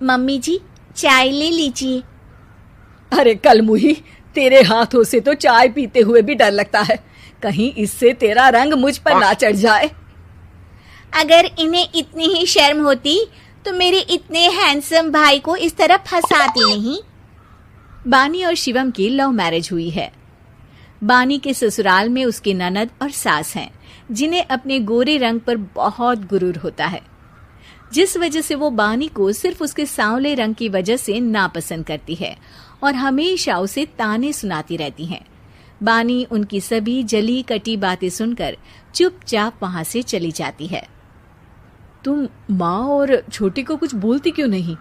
Mummy जी, चाय ले लीजिए। अरे कलमुही, तेरे हाथों से तो चाय पीते हुए भी डर लगता है, कहीं इससे तेरा रंग मुझ पर ना चढ़ जाए। अगर इन्हें इतनी ही शर्म होती तो मेरे इतने हैंडसम भाई को इस तरह फंसाती नहीं। बानी और शिवम की लव मैरिज हुई है। बानी के ससुराल में उसकी ननद और सास हैं, जिन्हें अपने गोरे रंग पर बहुत गुरूर होता है, जिस वजह से वो बानी को सिर्फ उसके सांवले रंग की वजह से नापसंद करती है और हमेशा उसे ताने सुनाती रहती हैं। बानी उनकी सभी जली कटी बातें सुनकर चुपचाप वहां से चली जाती है। तुम माँ और छोटी को कुछ बोलती क्यों नहीं?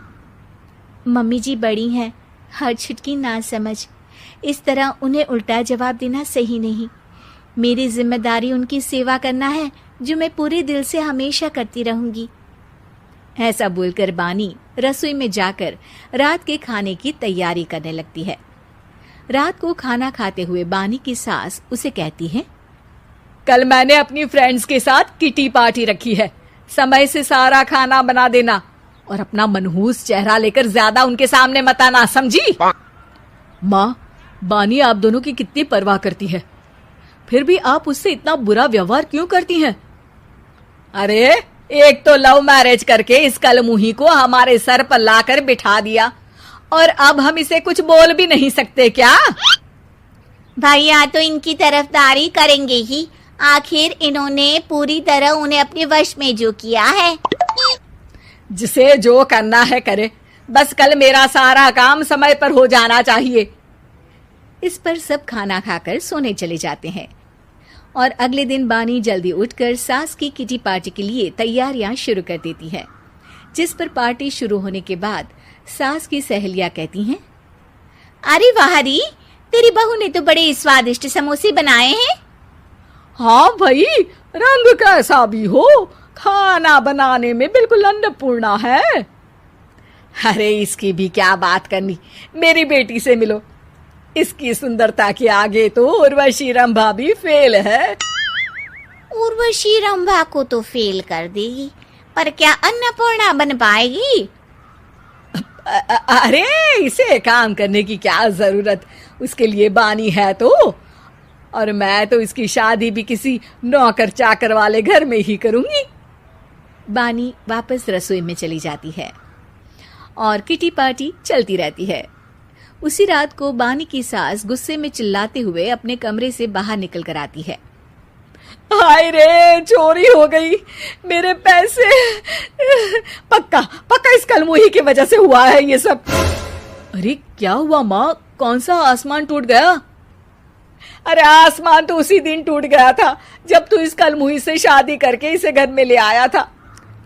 मम्मी जी बड़ी हैं, हर छुटकी ना समझ, इस तरह उन्हें उल्टा जवाब देना सही नहीं। मेरी जिम्मेदारी उनकी सेवा करना है, जो मैं पूरे दिल से हमेशा करती रहूंगी। ऐसा बोलकर बानी रसोई में जाकर रात के खाने की तैयारी करने लगती है। रात को खाना खाते हुए बानी की सास उसे कहती है, कल मैंने अपनी फ्रेंड्स के साथ किटी पार्टी रखी है, समय से सारा खाना बना देना और अपना मनहूस चेहरा लेकर ज्यादा उनके सामने मत आना, समझी? माँ, बानी आप दोनों की कितनी परवाह करती है, फिर भी आप उससे इतना बुरा व्यवहार क्यों करती हैं? अरे एक तो लव मैरिज करके इस कलमुही को हमारे सर पर लाकर बिठा दिया और अब हम इसे कुछ बोल भी नहीं सकते क्या? भैया तो इनकी तरफदारी करेंगे ही, आखिर इन्होंने पूरी तरह उन्हें अपने वश में जो किया है। जिसे जो करना है करे, बस कल मेरा सारा काम समय पर हो जाना चाहिए। इस पर सब खाना खाकर सोने चले जाते हैं और अगले दिन बानी जल्दी उठकर सास की किटी पार्टी के लिए तैयारियां शुरू कर देती है, जिस पर पार्टी शुरू होने के बाद सास की सहेलियां कहती हैं, अरे वाह री, तेरी बहू ने तो बड़े स्वादिष्ट समोसे बनाए हैं। हाँ भाई, रंग कैसा भी हो, खाना बनाने में बिल्कुल अन्नपूर्णा है। अरे इसकी भी क्या बात करनी, मेरी बेटी से मिलो, इसकी सुंदरता के आगे तो उर्वशी रंभा भी फेल है। उर्वशी रंभा को तो फेल कर देगी, पर क्या अन्नपूर्णा बन पाएगी? अरे इसे काम करने की क्या जरूरत, उसके लिए बानी है तो, और मैं तो इसकी शादी भी किसी नौकर चाकर वाले घर में ही करूंगी। बानी वापस रसोई में चली जाती है और किटी पार्टी चलती रहती है। उसी रात को बानी की सास गुस्से में चिल्लाते हुए अपने कमरे से बाहर निकल कर आती है। हाय रे, चोरी हो गई, मेरे पैसे, पक्का पक्का इस कलमुही की वजह से हुआ है ये सब। अरे क्या हुआ माँ, कौन सा आसमान टूट गया? अरे आसमान तो उसी दिन टूट गया था जब तू इस कलमुही से शादी करके इसे घर में ले आया था।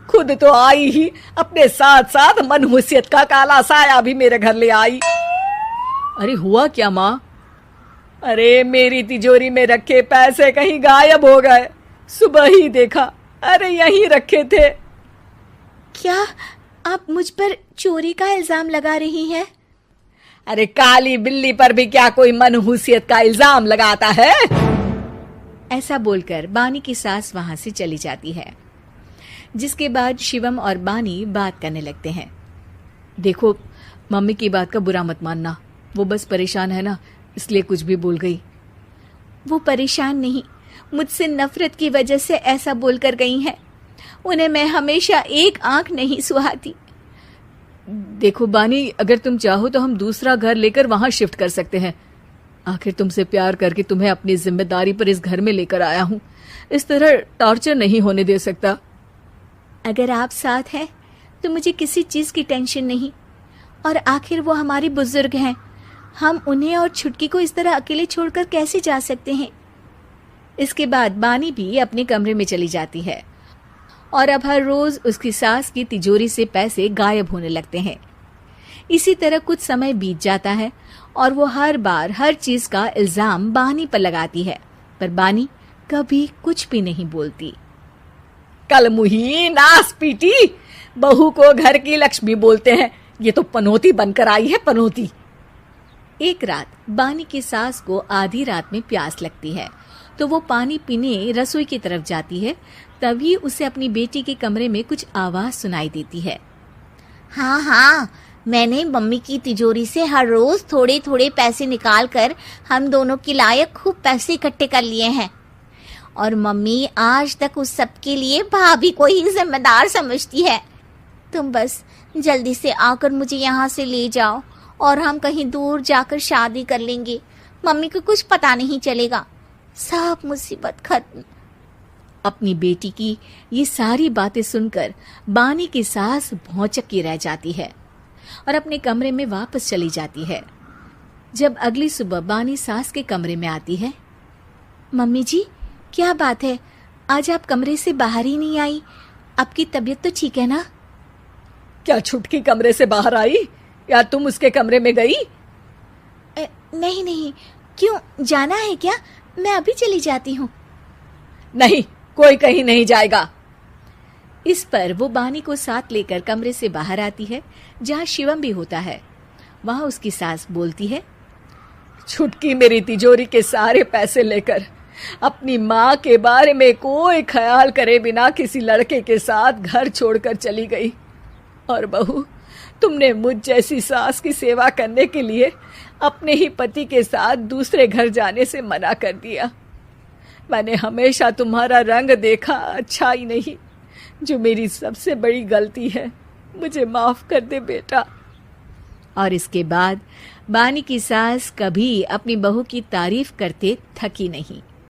खुद तो आई ही, अपने साथ साथ मनहूसियत का काला साया भी मेरे घर ले आई। अरे हुआ क्या माँ? अरे मेरी तिजोरी में रखे पैसे कहीं गायब हो गए, सुबह ही देखा, अरे यहीं रखे थे। क्या आप मुझ पर चोरी का इल्जाम लगा रही हैं? अरे काली बिल्ली पर भी क्या कोई मनहूसियत का इल्जाम लगाता है? ऐसा बोलकर बानी की सास वहां से चली जाती है, जिसके बाद शिवम और बानी बात करने लगते हैं। देखो, मम्मी की बात का बुरा मत मानना, वो बस परेशान है ना, इसलिए कुछ भी बोल गई। वो परेशान नहीं, मुझसे नफरत की वजह से ऐसा बोलकर गई हैं। उन्हें मैं हमेशा एक आंख नहीं सुहाती। देखो बानी, अगर तुम चाहो तो हम दूसरा घर लेकर वहां शिफ्ट कर सकते हैं। आखिर तुमसे प्यार करके तुम्हें अपनी जिम्मेदारी पर इस घर में लेकर आया हूं, इस तरह टॉर्चर नहीं होने दे सकता। अगर आप साथ हैं तो मुझे किसी चीज की टेंशन नहीं, और आखिर वो हमारी बुजुर्ग हैं, हम उन्हें और छुटकी को इस तरह अकेले छोड़कर कैसे जा सकते हैं? इसके बाद बानी भी अपने कमरे में चली जाती है और अब हर रोज उसकी सास की तिजोरी से पैसे गायब होने लगते हैं। इसी तरह कुछ समय बीत जाता है और वो हर बार हर चीज का इल्जाम बानी पर लगाती है, पर बानी कभी कुछ भी नहीं बोलती। कलमुही नास पीटी, बहू को घर की लक्ष्मी बोलते हैं, ये तो पनौती बनकर आई है, पनौती। एक रात बानी की सास को आधी रात में प्यास लगती है, तो वो पानी पीने रसोई की तरफ जाती है। तभी उसे अपनी बेटी के कमरे में कुछ आवाज सुनाई देती है। हाँ हाँ, मैंने मम्मी की तिजोरी से हर रोज थोड़े थोड़े पैसे निकाल कर हम दोनों के लायक खूब पैसे इकट्ठे कर लिए हैं। और मम्मी आज तक उस सब के लिए भाभी को ही जिम्मेदार समझती है। तुम बस जल्दी से आकर मुझे यहाँ से ले जाओ और हम कहीं दूर जाकर शादी कर लेंगे। मम्मी को कुछ पता नहीं चलेगा, सब मुसीबत खत्म। अपनी बेटी की ये सारी बातें सुनकर बानी की सास भौंचक्की रह जाती है और अपने कमरे में वापस चली जाती है। जब अगली सुबह बानी सास के कमरे में आती है, मम्मी जी, क्या बात है, आज आप कमरे से बाहर ही नहीं आई? आपकी तबीयत तो ठीक है ना? क्या छुटकी कमरे से बाहर आई या तुम उसके कमरे में गई? नहीं नहीं, क्यों, जाना है क्या? मैं अभी चली जाती हूँ। नहीं, कोई कहीं नहीं जाएगा। इस पर वो बानी को साथ लेकर कमरे से बाहर आती है, जहाँ शिवम भी होता है। वहां उसकी सास बोलती है, छुटकी मेरी तिजोरी के सारे पैसे लेकर अपनी माँ के बारे में कोई ख्याल करे बिना किसी लड़के के साथ घर छोड़कर चली गई। और बहू, तुमने मुझ जैसी सास की सेवा करने के लिए अपने ही पति के साथ दूसरे घर जाने से मना कर दिया। मैंने हमेशा तुम्हारा रंग देखा अच्छा ही नहीं, जो मेरी सबसे बड़ी गलती है। मुझे माफ कर दे बेटा। और इसके बाद बानी की सास कभी अपनी बहू की तारीफ करते थकी नहीं।